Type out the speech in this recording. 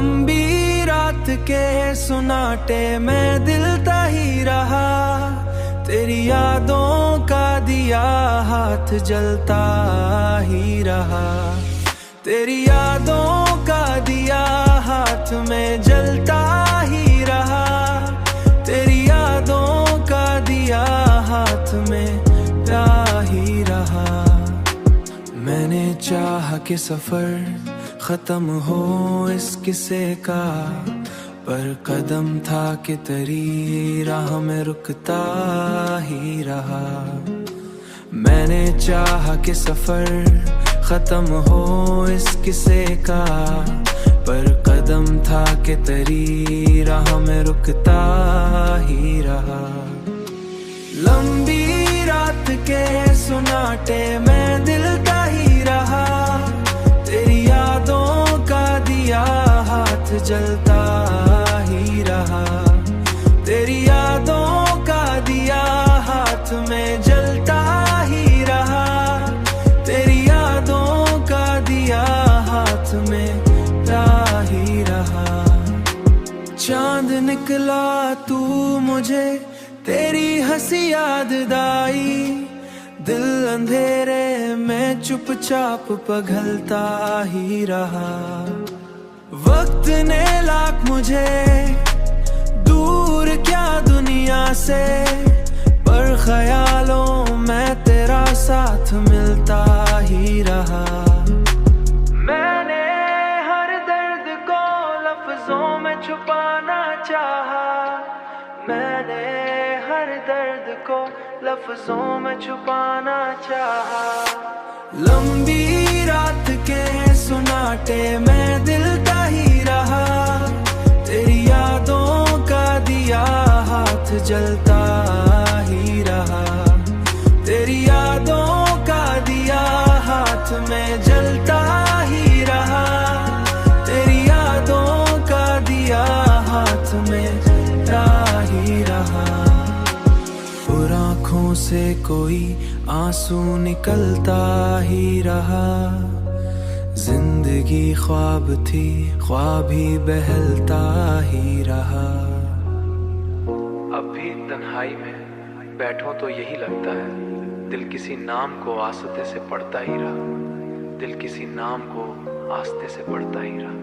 लंबी रात के सुनाटे में दिल ही रहा, तेरी यादों का दिया हाथ जलता ही रहा। तेरी यादों का दिया हाथ में जलता ही रहा, तेरी यादों का दिया हाथ में जा ही रहा। मैंने चाहा कि सफर खत्म हो इस किस्से का, पर कदम था कि तेरी राह में रुकता ही रहा। मैंने चाहा कि सफर खत्म हो इस किस्से का, पर कदम था कि तेरी राह में रुकता ही रहा। लंबी रात के सुनाटे में दिल ही रहा, तेरी यादों का दिया हाथ जलता ही रहा। तेरी यादों का दिया हाथ में जलता ही रहा, तेरी यादों का दिया हाथ में जा ही रहा। चांद निकला तू मुझे तेरी हंसी याद दाई, दिल अंधेरे में चुपचाप पिघलता ही रहा। वक्त ने लाख मुझे दूर क्या दुनिया से, पर ख्यालों में तेरा साथ मिलता ही रहा। मैंने हर दर्द को लफ्जों में छुपाना चाहा, मैंने हर दर्द को लफ्जों में छुपाना चाहा। लंबी रात के सुनाटे में दिल ही रहा, तेरी यादों का दिया हाथ जलता ही रहा। तेरी यादों का दिया हाथ में जलता ही रहा, तेरी यादों का दिया हाथ में जा ही रहा। और आँखों से कोई आंसू निकलता ही रहा, जिंदगी ख्वाब थी ख्वाब ही बहलता ही रहा। अब भी तन्हाई में बैठो तो यही लगता है, दिल किसी नाम को आस्ते से पढ़ता ही रहा, दिल किसी नाम को आस्ते से पढ़ता ही रहा।